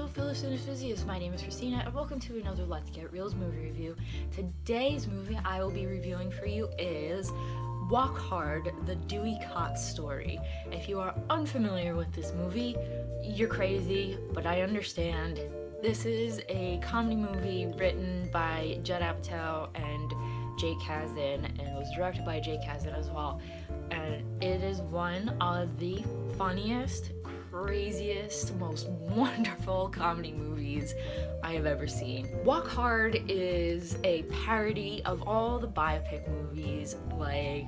fellow cinephisiasts, my name is Christina and welcome to another Let's Get Reelz movie review. Today's movie I will be reviewing for you is Walk Hard, the Dewy Cox Story. If you are unfamiliar with this movie, you're crazy, but I understand. This is a comedy movie written by Judd Apatow and Jake Kasdan, and it was directed by Jake Kasdan as well. And it is one of the funniest, craziest, most wonderful comedy movies I have ever seen. Walk Hard is a parody of all the biopic movies like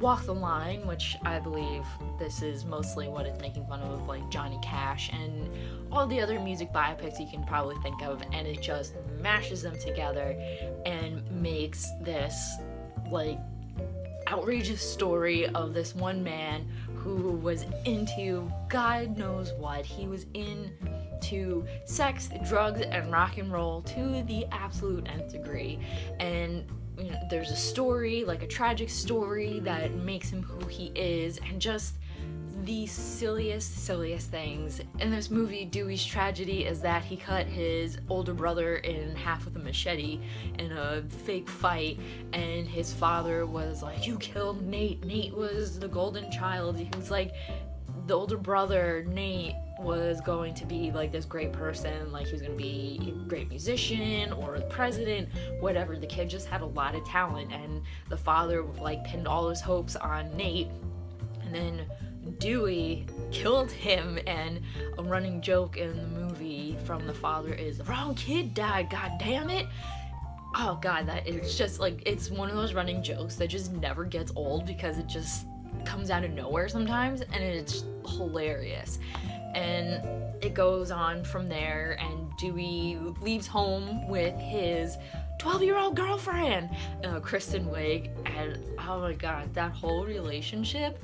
Walk the Line, which I believe this is mostly what it's making fun of, like Johnny Cash and all the other music biopics you can probably think of, and it just mashes them together and makes this like outrageous story of this one man who was into God knows what. He was into sex, drugs, and rock and roll to the absolute nth degree. And you know, there's a story, like a tragic story that makes him who he is, and just the silliest things. In this movie, Dewey's tragedy is that he cut his older brother in half with a machete in a fake fight, and his father was like, "You killed Nate. Nate was the golden child." He was like, the older brother, Nate, was going to be like this great person, like he was going to be a great musician or the president, whatever. The kid just had a lot of talent, and the father like pinned all his hopes on Nate, and then Dewey killed him. And a running joke in the movie from the father is, "The wrong kid died, god damn it." Oh god, that it's just like, it's one of those running jokes that just never gets old because it just comes out of nowhere sometimes, and it's hilarious. And it goes on from there, and Dewey leaves home with his 12-year-old girlfriend, Kristen Wiig, and oh my god, that whole relationship,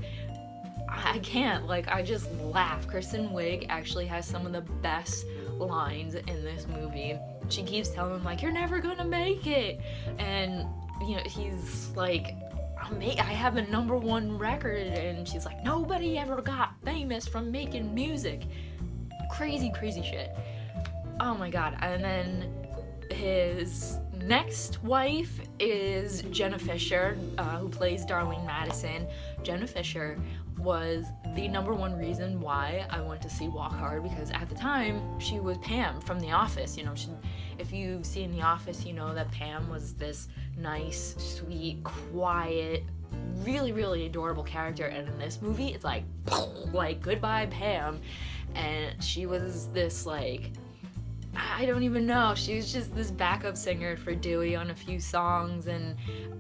I can't, like, I just laugh. Kristen Wiig actually has some of the best lines in this movie. She keeps telling him, like, "You're never gonna make it," and, you know, he's like, I have a #1 record, and she's like, "Nobody ever got famous from making music." Crazy shit. Oh my god. And then his next wife is Jenna Fisher, who plays Darlene Madison. Jenna Fisher was the #1 reason why I went to see Walk Hard, because at the time she was Pam from The Office. You know, if you've seen The Office, you know that Pam was this nice, sweet, quiet, really adorable character, and in this movie it's like goodbye Pam. And she was this, like, I don't even know, she was just this backup singer for Dewey on a few songs, and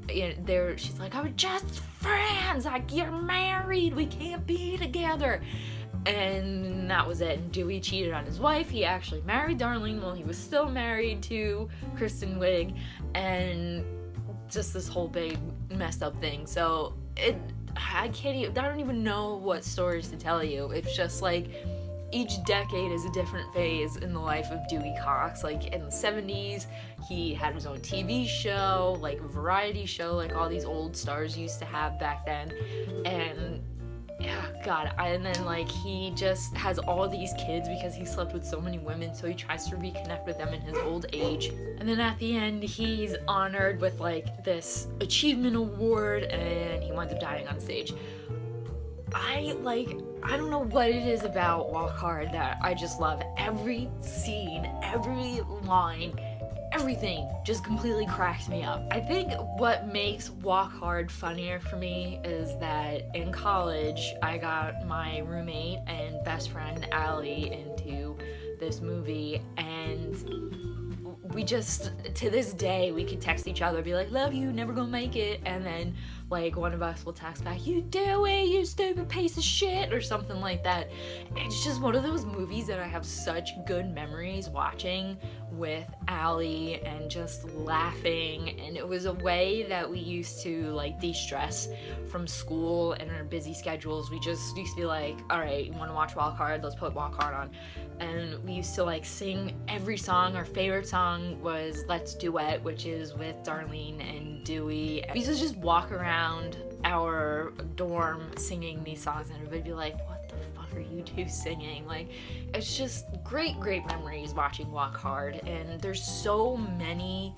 you know, she's like, "I was just friends, like, you're married, we can't be together." And that was it. And Dewey cheated on his wife. He actually married Darlene while he was still married to Kristen Wiig, and just this whole big messed up thing. So I don't even know what stories to tell you. It's just like each decade is a different phase in the life of Dewy Cox. Like in the 70s, he had his own TV show, like a variety show, like all these old stars used to have back then. And yeah, god, and then like he just has all these kids because he slept with so many women, so he tries to reconnect with them in his old age. And then at the end, he's honored with like this achievement award, and he winds up dying on stage. I don't know what it is about Walk Hard that I just love. Every scene, every line, everything just completely cracks me up. I think what makes Walk Hard funnier for me is that in college, I got my roommate and best friend Alli into this movie, and we just, to this day, we could text each other, be like, "Love you, never gonna make it," and then like one of us will text back, "You do it, you stupid piece of shit," or something like that. It's just one of those movies that I have such good memories watching with Alli and just laughing, and it was a way that we used to like de-stress from school and our busy schedules. We just used to be like, "Alright, you want to watch Walk Hard? Let's put Walk Hard on." And we used to like sing every song. Our favorite song was Let's Duet, which is with Darlene and Dewey. We used to just walk around our dorm singing these songs, and everybody'd be like, "What the fuck for U2 singing. Like, it's just great memories watching Walk Hard, and there's so many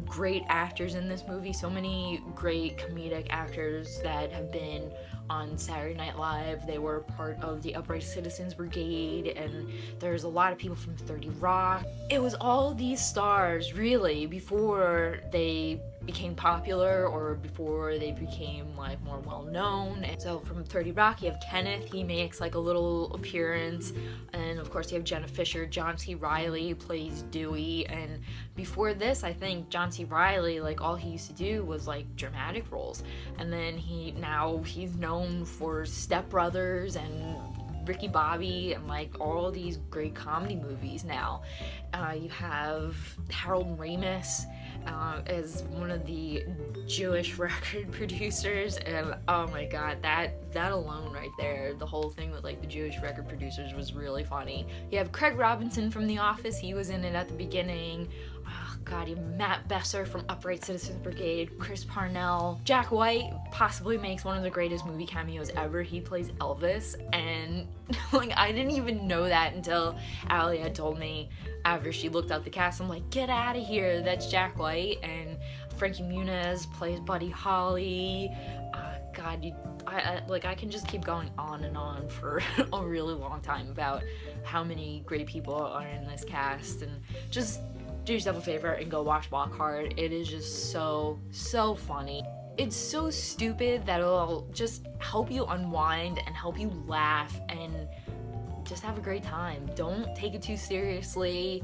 great actors in this movie, so many great comedic actors that have been on Saturday Night Live. They were part of the Upright Citizens Brigade, and there's a lot of people from 30 Rock. It was all these stars, really, before they became popular or before they became like more well-known. And so from 30 Rock, you have Kenneth, he makes like a little appearance, and of course you have Jenna Fisher. John C. Reilly plays Dewey, and before this, I think John C. Reilly, like, all he used to do was like dramatic roles, and then he's known for Step Brothers and Ricky Bobby and like all these great comedy movies now. You have Harold Ramis as one of the Jewish record producers, and oh my god, that alone right there, the whole thing with like the Jewish record producers was really funny. You have Craig Robinson from The Office, he was in it at the beginning. Oh god, you have Matt Besser from Upright Citizens Brigade, Chris Parnell. Jack White possibly makes one of the greatest movie cameos ever. He plays Elvis, and like, I didn't even know that until Alli had told me after she looked up the cast. I'm like, get out of here, that's Jack White. And Frankie Muniz plays Buddy Holly. God, I can just keep going on and on for a really long time about how many great people are in this cast, and just do yourself a favor and go watch Walk Hard. It is just so funny. It's so stupid that it'll just help you unwind and help you laugh and just have a great time. Don't take it too seriously.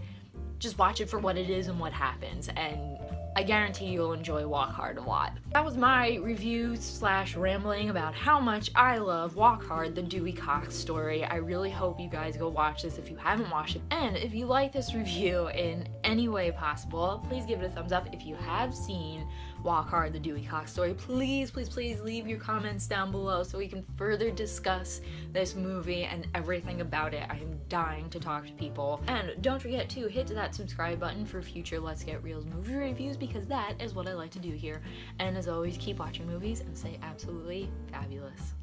Just watch it for what it is and what happens, and I guarantee you'll enjoy Walk Hard a lot. That was my review / rambling about how much I love Walk Hard, the Dewy Cox Story. I really hope you guys go watch this if you haven't watched it. And if you like this review in any way possible, please give it a thumbs up. If you have seen Walk Hard, the Dewy Cox Story, please leave your comments down below so we can further discuss this movie and everything about it. I am dying to talk to people. And don't forget to hit that subscribe button for future Let's Get Reelz movie reviews, because that is what I like to do here. And as always, keep watching movies and stay absolutely fabulous.